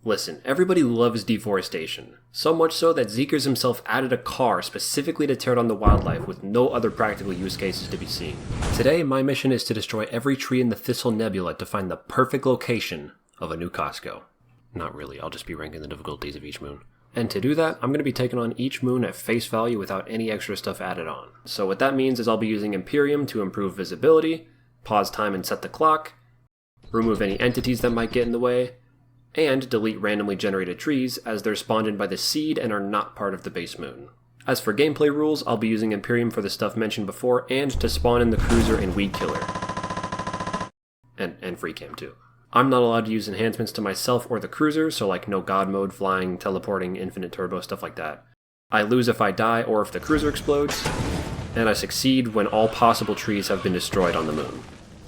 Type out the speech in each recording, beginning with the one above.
Listen, everybody loves deforestation. So much so that Zeekers himself added a car specifically to tear down the wildlife with no other practical use cases to be seen. Today, my mission is to destroy every tree in the Thistle Nebula to find the perfect location of a new Costco. Not really, I'll just be ranking the difficulties of each moon. And to do that, I'm going to be taking on each moon at face value without any extra stuff added on. So what that means is I'll be using Imperium to improve visibility, pause time and set the clock, remove any entities that might get in the way, and delete randomly generated trees as they're spawned in by the seed and are not part of the base moon. As for gameplay rules, I'll be using Imperium for the stuff mentioned before and to spawn in the cruiser and weed killer. And free cam too. I'm not allowed to use enhancements to myself or the cruiser, so like no god mode, flying, teleporting, infinite turbo, stuff like that. I lose if I die or if the cruiser explodes, and I succeed when all possible trees have been destroyed on the moon.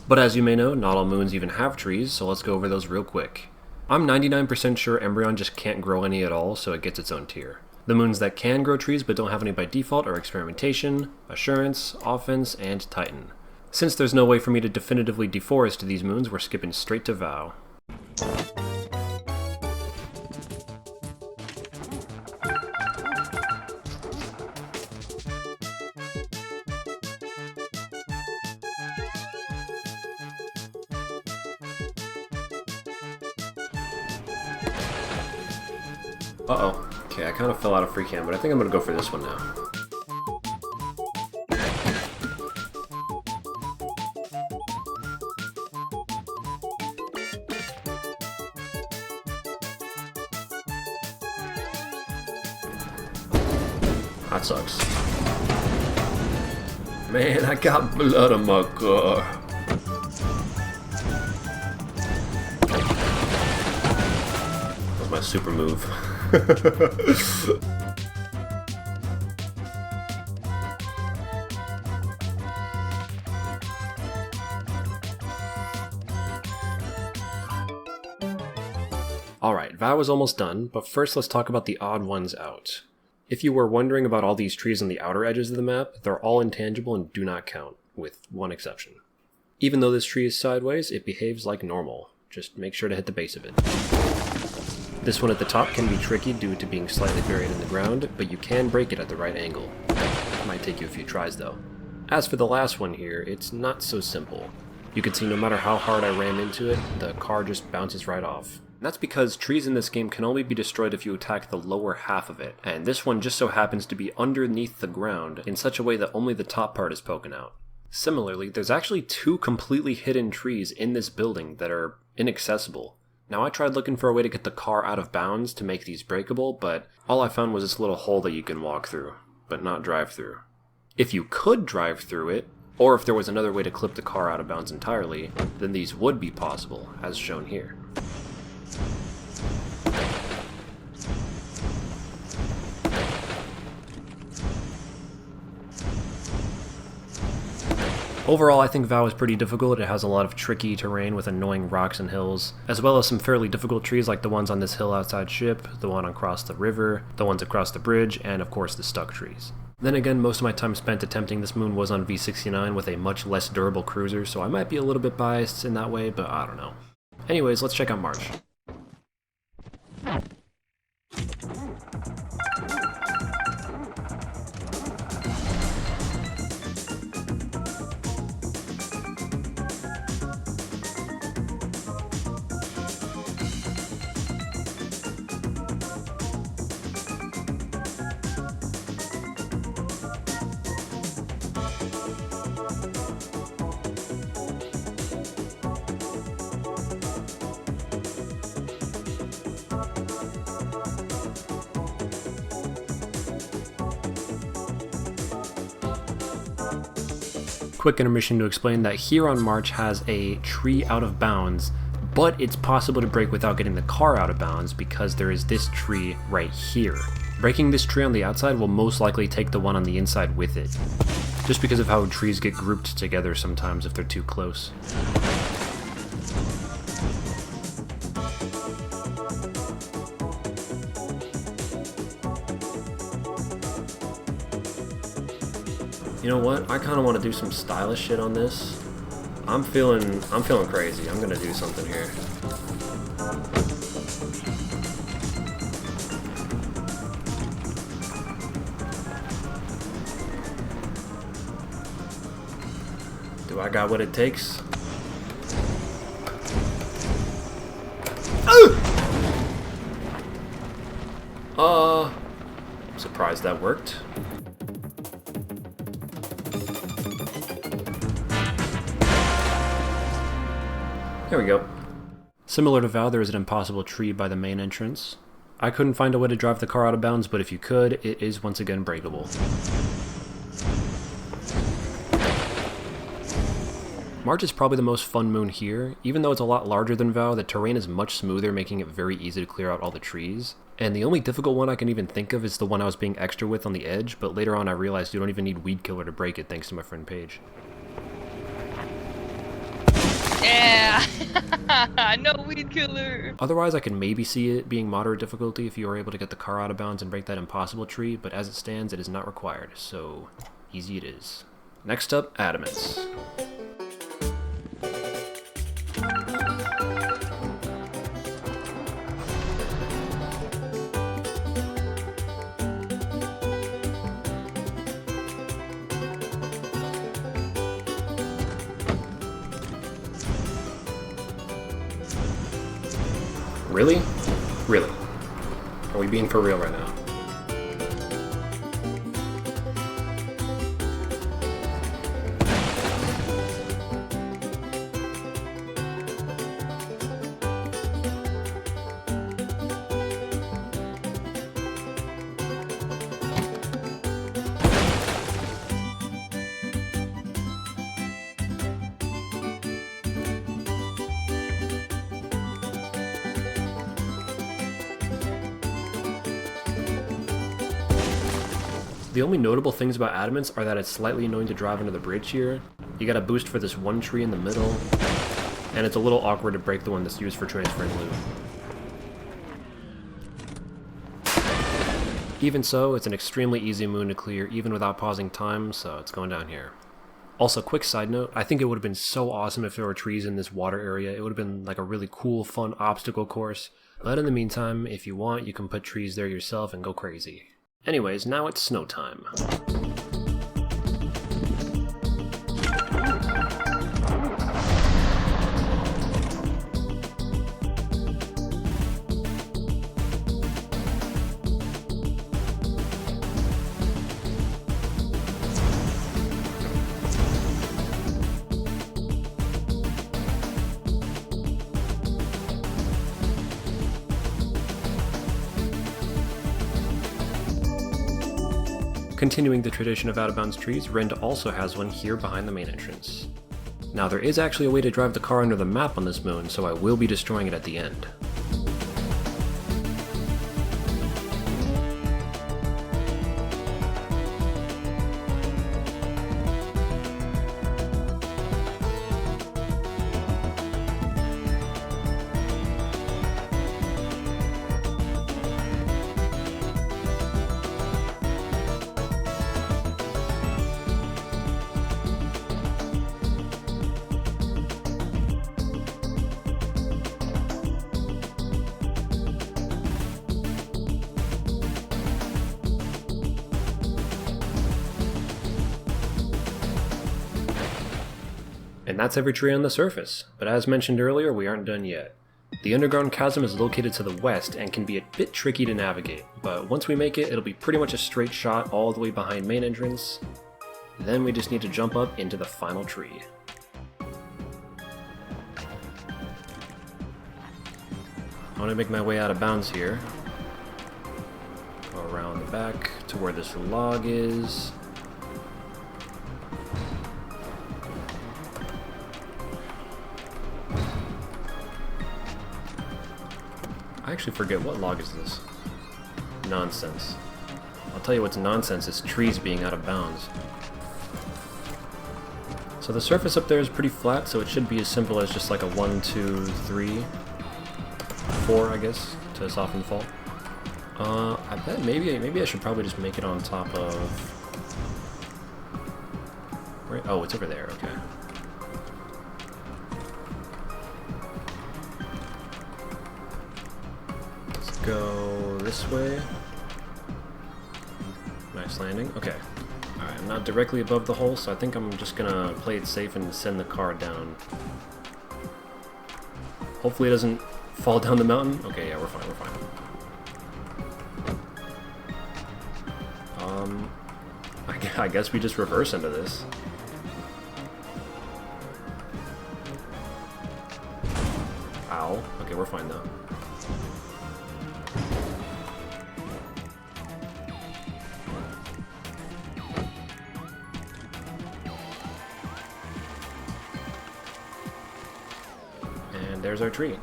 But as you may know, not all moons even have trees, so let's go over those real quick. I'm 99% sure Embryon just can't grow any at all, so it gets its own tier. The moons that can grow trees but don't have any by default are Experimentation, Assurance, Offense, and Titan. Since there's no way for me to definitively deforest these moons, we're skipping straight to Vow. Uh-oh. Okay, I kind of fell out of free cam, but I think I'm going to go for this one now. That sucks. Man, I got blood on my car. That was my super move. Alright, Vow is almost done, but first let's talk about the odd ones out. If you were wondering about all these trees on the outer edges of the map, they're all intangible and do not count, with one exception. Even though this tree is sideways, it behaves like normal. Just make sure to hit the base of it. This one at the top can be tricky due to being slightly buried in the ground, but you can break it at the right angle. It might take you a few tries though. As for the last one here, it's not so simple. You can see no matter how hard I ram into it, the car just bounces right off. That's because trees in this game can only be destroyed if you attack the lower half of it, and this one just so happens to be underneath the ground in such a way that only the top part is poking out. Similarly, there's actually 2 completely hidden trees in this building that are inaccessible. Now I tried looking for a way to get the car out of bounds to make these breakable, but all I found was this little hole that you can walk through, but not drive through. If you could drive through it, or if there was another way to clip the car out of bounds entirely, then these would be possible, as shown here. Overall, I think Vow is pretty difficult. It has a lot of tricky terrain with annoying rocks and hills, as well as some fairly difficult trees like the ones on this hill outside ship, the one across the river, the ones across the bridge, and of course the stuck trees. Then again, most of my time spent attempting this moon was on V69 with a much less durable cruiser, so I might be a little bit biased in that way, but I don't know. Anyways, let's check out March. Quick intermission to explain that here on March has a tree out of bounds, but it's possible to break without getting the car out of bounds because there is this tree right here. Breaking this tree on the outside will most likely take the one on the inside with it, just because of how trees get grouped together sometimes if they're too close. You know what? I kind of want to do some stylish shit on this. I'm feeling crazy. I'm gonna do something here. Do I got what it takes? Surprised that worked. There we go. Similar to Vow, there is an impossible tree by the main entrance. I couldn't find a way to drive the car out of bounds, but if you could, it is once again breakable. March is probably the most fun moon here. Even though it's a lot larger than Vow, the terrain is much smoother, making it very easy to clear out all the trees. And the only difficult one I can even think of is the one I was being extra with on the edge, but later on I realized you don't even need Weed Killer to break it, thanks to my friend Paige. Yeah! No Weed Killer! Otherwise, I can maybe see it being moderate difficulty if you are able to get the car out of bounds and break that impossible tree, but as it stands, it is not required, so easy it is. Next up, ADAMANCE. Really? Really? Are we being for real right now? The only notable things about ADAMANCE are that it's slightly annoying to drive under the bridge here. You got a boost for this one tree in the middle, and it's a little awkward to break the one that's used for transferring loot. Even so, it's an extremely easy moon to clear even without pausing time, so it's going down here. Also, quick side note, I think it would have been so awesome if there were trees in this water area. It would have been like a really cool, fun obstacle course. But in the meantime, if you want, you can put trees there yourself and go crazy. Anyways, now it's snow time. Continuing the tradition of out-of-bounds trees, REND also has one here behind the main entrance. Now there is actually a way to drive the car under the map on this moon, so I will be destroying it at the end. And that's every tree on the surface, but as mentioned earlier, we aren't done yet. The underground chasm is located to the west and can be a bit tricky to navigate, but once we make it, it'll be pretty much a straight shot all the way behind main entrance. Then we just need to jump up into the final tree. I want to make my way out of bounds here. Go around the back to where this log is. I actually forget, what log is this? Nonsense. I'll tell you what's nonsense is trees being out of bounds. So the surface up there is pretty flat, so it should be as simple as just like a 1, 2, 3, 4, I guess, to soften the fall. I bet maybe I should probably just make it on top of... Where? Oh, it's over there, okay. Go this way. Nice landing. Okay. Alright, I'm not directly above the hole, so I think I'm just gonna play it safe and send the car down. Hopefully it doesn't fall down the mountain. Okay, yeah, we're fine, we're fine. I guess we just reverse into this. Ow. Okay, we're fine though. And there's our tree.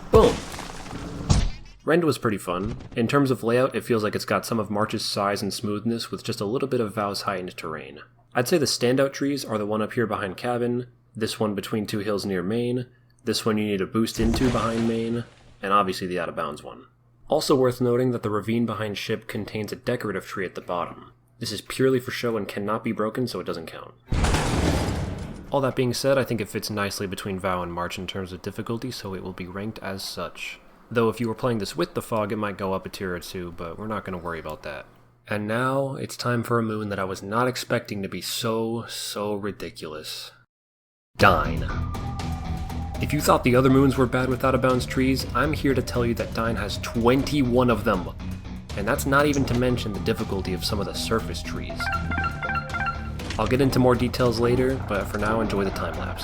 Boom! Rend was pretty fun. In terms of layout, it feels like it's got some of March's size and smoothness with just a little bit of Vow's heightened terrain. I'd say the standout trees are the one up here behind Cabin, this one between two hills near Main, this one you need to boost into behind Main, and obviously the out of bounds one. Also worth noting that the ravine behind Ship contains a decorative tree at the bottom. This is purely for show and cannot be broken, so it doesn't count. All that being said, I think it fits nicely between Vow and March in terms of difficulty, so it will be ranked as such. Though if you were playing this with the fog, it might go up a tier or two, but we're not going to worry about that. And now, it's time for a moon that I was not expecting to be so ridiculous. DINE. If you thought the other moons were bad with out-of-bounds trees, I'm here to tell you that DINE has 21 of them. And that's not even to mention the difficulty of some of the surface trees. I'll get into more details later, but for now enjoy the time-lapse.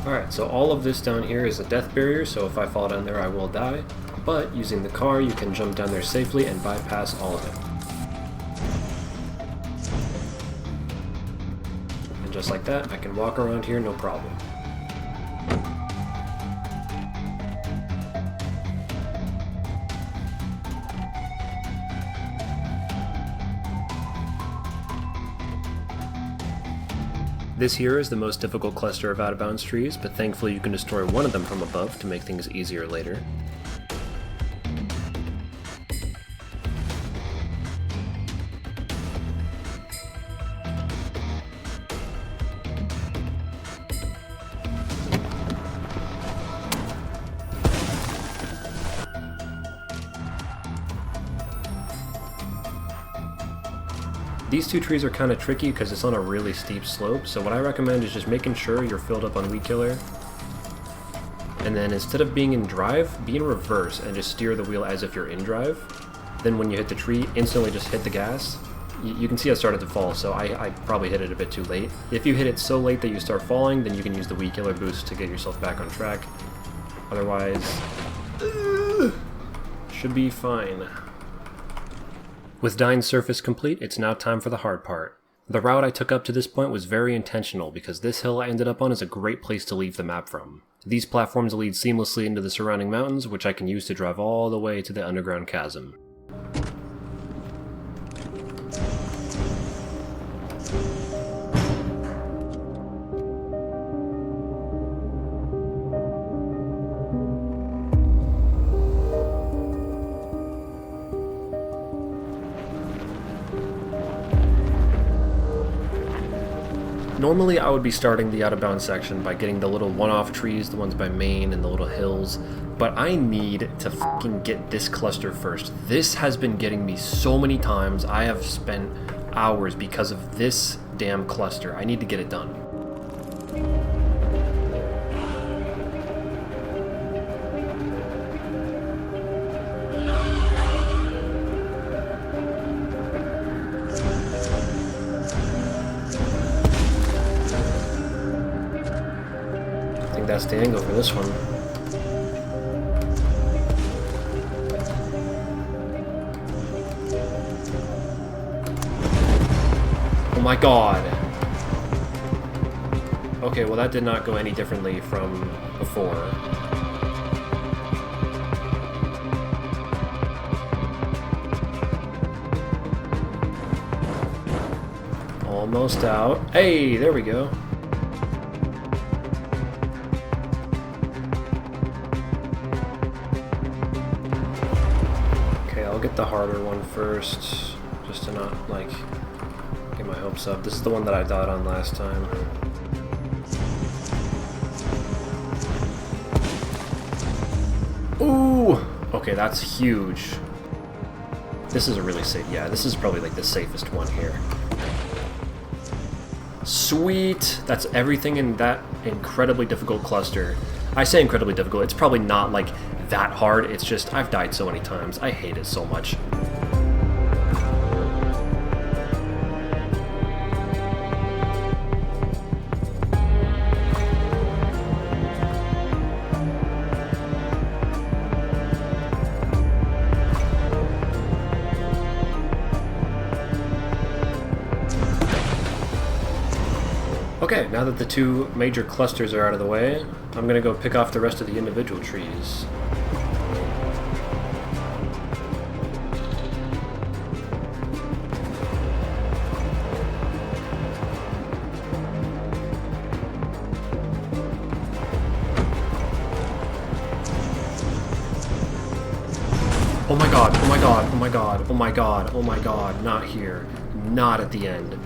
Alright, so all of this down here is a death barrier, so if I fall down there I will die, but using the car you can jump down there safely and bypass all of it. And just like that, I can walk around here no problem. This here is the most difficult cluster of out-of-bounds trees, but thankfully you can destroy one of them from above to make things easier later. These two trees are kind of tricky because it's on a really steep slope, so what I recommend is just making sure you're filled up on weed killer. And then instead of being in drive, be in reverse and just steer the wheel as if you're in drive. Then when you hit the tree, instantly just hit the gas. You can see I started to fall, so I probably hit it a bit too late. If you hit it so late that you start falling, then you can use the weed killer boost to get yourself back on track. Otherwise, should be fine. With DINE's surface complete, it's now time for the hard part. The route I took up to this point was very intentional because this hill I ended up on is a great place to leave the map from. These platforms lead seamlessly into the surrounding mountains, which I can use to drive all the way to the underground chasm. Normally I would be starting the out-of-bounds section by getting the little one-off trees, the ones by Main and the little hills, but I need to fucking get this cluster first. This has been getting me so many times. I have spent hours because of this damn cluster. I need to get it done. I think that's the angle for this one. Oh my god. Okay, well that did not go any differently from before. Almost out. Hey, there we go. Okay, I'll get the harder one first, just to not, like, get my hopes up. This is the one that I died on last time. Ooh! Okay, that's huge. This is a really safe, yeah, this is probably like the safest one here. Sweet! That's everything in that incredibly difficult cluster. I say incredibly difficult, it's probably not like that hard, it's just I've died so many times. I hate it so much. Okay, now that the two major clusters are out of the way, I'm gonna go pick off the rest of the individual trees. Oh my god, oh my god, oh my god, oh my god, oh my god, not here. Not at the end.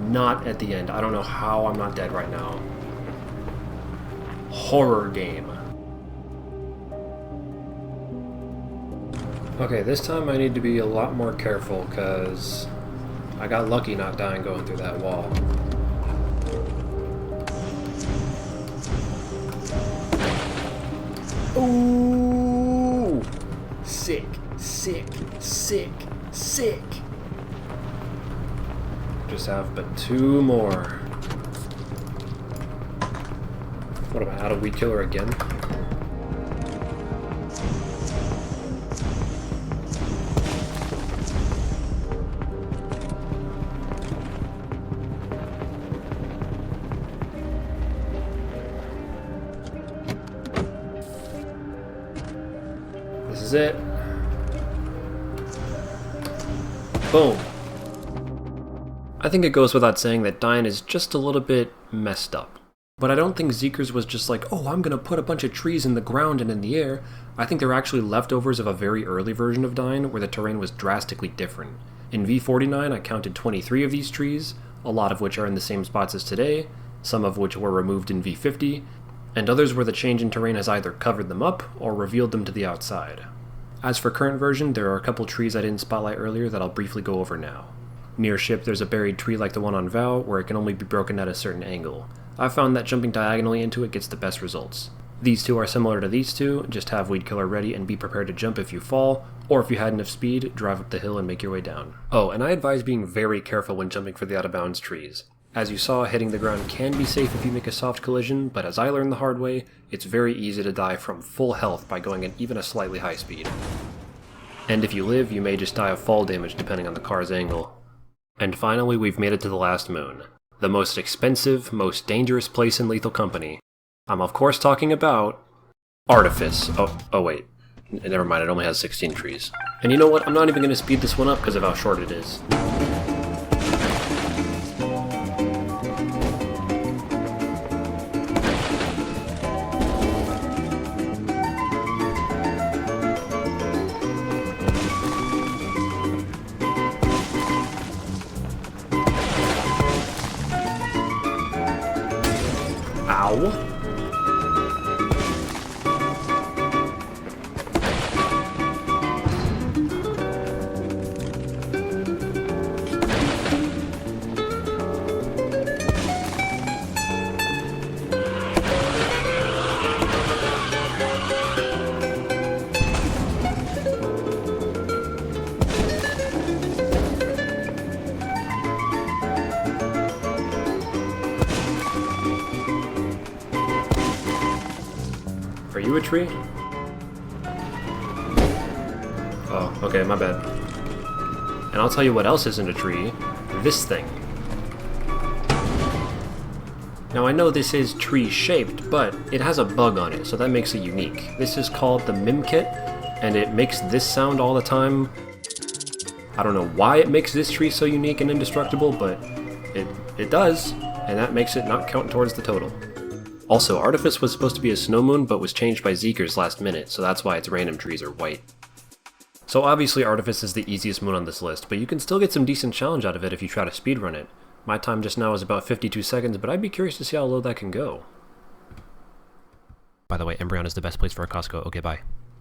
Not at the end. I don't know how I'm not dead right now. Horror game. Okay, this time I need to be a lot more careful because I got lucky not dying going through that wall. Ooh! Sick, sick, sick, sick. Just have but two more. What am I, out of weed killer again? This is it. Boom. I think it goes without saying that DINE is just a little bit messed up. But I don't think Zeekerss was just like, oh, I'm gonna put a bunch of trees in the ground and in the air. I think they're actually leftovers of a very early version of DINE where the terrain was drastically different. In V49 I counted 23 of these trees, a lot of which are in the same spots as today, some of which were removed in V50, and others where the change in terrain has either covered them up or revealed them to the outside. As for current version, there are a couple trees I didn't spotlight earlier that I'll briefly go over now. Near ship, there's a buried tree like the one on Vow, where it can only be broken at a certain angle. I've found that jumping diagonally into it gets the best results. These two are similar to these two, just have weed killer ready and be prepared to jump if you fall, or if you had enough speed, drive up the hill and make your way down. Oh, and I advise being very careful when jumping for the out of bounds trees. As you saw, hitting the ground can be safe if you make a soft collision, but as I learned the hard way, it's very easy to die from full health by going at even a slightly high speed. And if you live, you may just die of fall damage depending on the car's angle. And finally, we've made it to the last moon. The most expensive, most dangerous place in Lethal Company. I'm of course talking about Artifice. Oh wait. Never mind, it only has 16 trees. And you know what? I'm not even going to speed this one up because of how short it is. Ow. a tree? Oh, okay, my bad. And I'll tell you what else isn't a tree. This thing. Now I know this is tree-shaped, but it has a bug on it, so that makes it unique. This is called the Mimkit, and it makes this sound all the time. I don't know why it makes this tree so unique and indestructible, but it does, and that makes it not count towards the total. Also, Artifice was supposed to be a snow moon, but was changed by Zeekers last minute, so that's why its random trees are white. So obviously Artifice is the easiest moon on this list, but you can still get some decent challenge out of it if you try to speedrun it. My time just now is about 52 seconds, but I'd be curious to see how low that can go. By the way, Embryon is the best place for a Costco. Okay, bye.